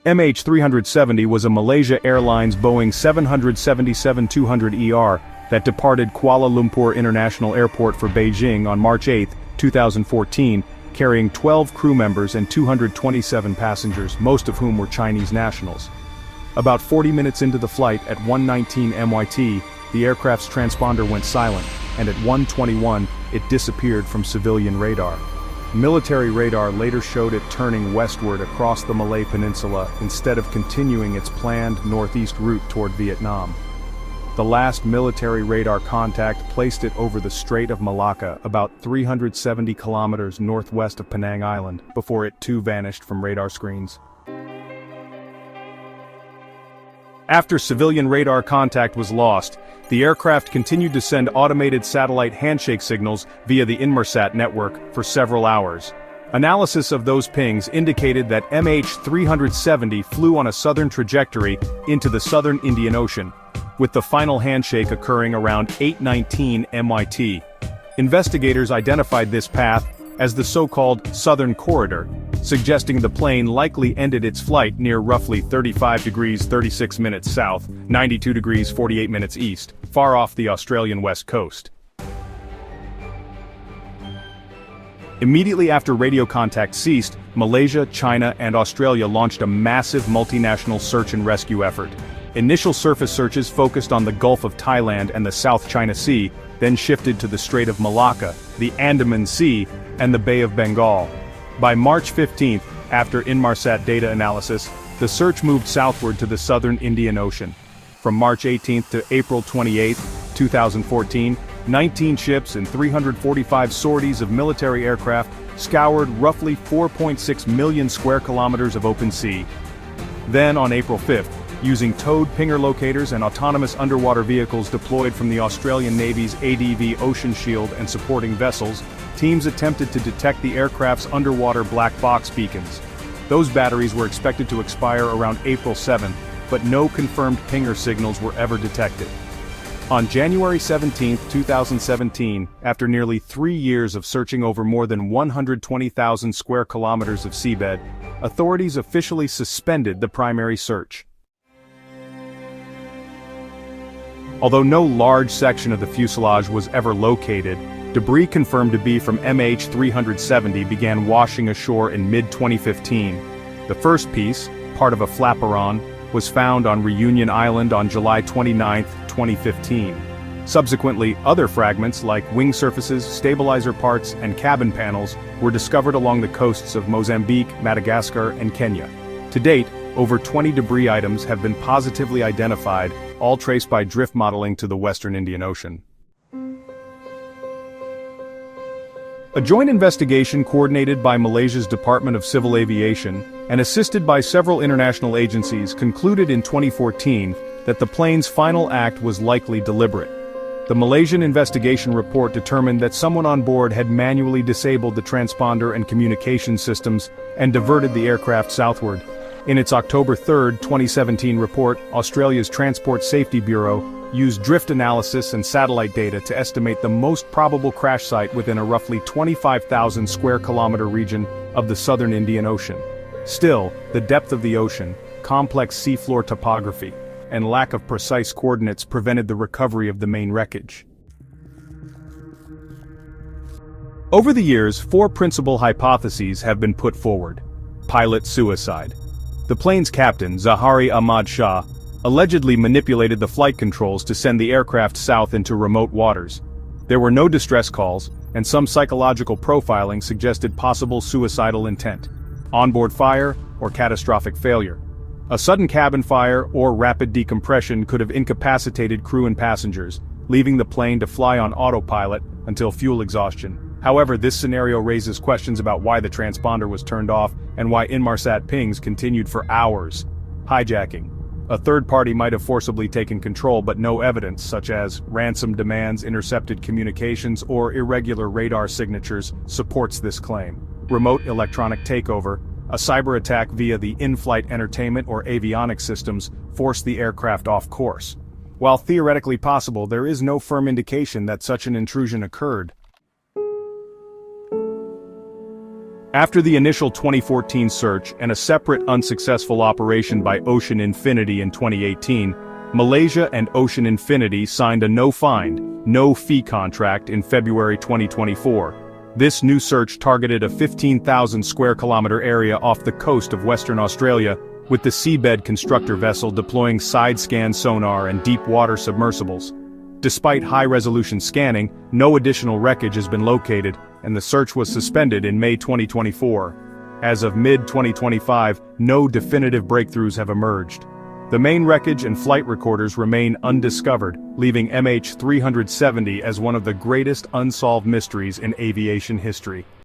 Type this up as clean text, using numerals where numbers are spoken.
MH370 was a Malaysia Airlines Boeing 777-200ER that departed Kuala Lumpur International Airport for Beijing on March 8, 2014, carrying 12 crew members and 227 passengers, most of whom were Chinese nationals. About 40 minutes into the flight at 1:19 MYT, the aircraft's transponder went silent, and at 1:21, it disappeared from civilian radar. Military radar later showed it turning westward across the Malay Peninsula instead of continuing its planned northeast route toward Vietnam. The last military radar contact placed it over the Strait of Malacca, about 370 kilometers northwest of Penang Island, before it too vanished from radar screens. After civilian radar contact was lost, the aircraft continued to send automated satellite handshake signals via the Inmarsat network for several hours. Analysis of those pings indicated that MH370 flew on a southern trajectory into the southern Indian Ocean, with the final handshake occurring around 8:19 MYT. Investigators identified this path as the so-called Southern Corridor, suggesting the plane likely ended its flight near roughly 35 degrees 36 minutes south, 92 degrees 48 minutes east, far off the Australian west coast. Immediately after radio contact ceased, Malaysia, China, and Australia launched a massive multinational search and rescue effort. Initial surface searches focused on the Gulf of Thailand and the South China Sea, then shifted to the Strait of Malacca, the Andaman Sea, and the Bay of Bengal. By March 15, after Inmarsat data analysis, the search moved southward to the southern Indian Ocean. From March 18 to April 28, 2014, 19 ships and 345 sorties of military aircraft scoured roughly 4.6 million square kilometers of open sea. Then on April 5, using towed pinger locators and autonomous underwater vehicles deployed from the Australian Navy's ADV Ocean Shield and supporting vessels, teams attempted to detect the aircraft's underwater black box beacons. Those batteries were expected to expire around April 7, but no confirmed pinger signals were ever detected. On January 17, 2017, after nearly 3 years of searching over more than 120,000 square kilometers of seabed, authorities officially suspended the primary search. Although no large section of the fuselage was ever located, debris confirmed to be from MH370 began washing ashore in mid-2015. The first piece, part of a flaperon, was found on Reunion Island on July 29, 2015. Subsequently, other fragments like wing surfaces, stabilizer parts, and cabin panels were discovered along the coasts of Mozambique, Madagascar, and Kenya. To date, over 20 debris items have been positively identified, all traced by drift modeling to the western Indian Ocean. A joint investigation coordinated by Malaysia's Department of Civil Aviation and assisted by several international agencies concluded in 2014 that the plane's final act was likely deliberate. The Malaysian investigation report determined that someone on board had manually disabled the transponder and communication systems and diverted the aircraft southward. In its October 3, 2017 report, Australia's Transport Safety Bureau used drift analysis and satellite data to estimate the most probable crash site within a roughly 25,000 square kilometer region of the southern Indian Ocean. Still, the depth of the ocean, complex seafloor topography, and lack of precise coordinates prevented the recovery of the main wreckage. Over the years, 4 principal hypotheses have been put forward. Pilot suicide. The plane's captain, Zahari Ahmad Shah, allegedly manipulated the flight controls to send the aircraft south into remote waters. There were no distress calls, and some psychological profiling suggested possible suicidal intent, onboard fire, or catastrophic failure. A sudden cabin fire or rapid decompression could have incapacitated crew and passengers, leaving the plane to fly on autopilot until fuel exhaustion. However, this scenario raises questions about why the transponder was turned off and why Inmarsat pings continued for hours. Hijacking. A third party might have forcibly taken control, but no evidence, such as ransom demands, intercepted communications, or irregular radar signatures, supports this claim. Remote electronic takeover. A cyber attack via the in-flight entertainment or avionics systems forced the aircraft off course. While theoretically possible, there is no firm indication that such an intrusion occurred. After the initial 2014 search and a separate unsuccessful operation by Ocean Infinity in 2018, Malaysia and Ocean Infinity signed a no-find, no-fee contract in February 2024. This new search targeted a 15,000 square kilometer area off the coast of Western Australia, with the seabed constructor vessel deploying side-scan sonar and deep-water submersibles. Despite high-resolution scanning, no additional wreckage has been located, and the search was suspended in May 2024. As of mid-2025, no definitive breakthroughs have emerged. The main wreckage and flight recorders remain undiscovered, leaving MH370 as one of the greatest unsolved mysteries in aviation history.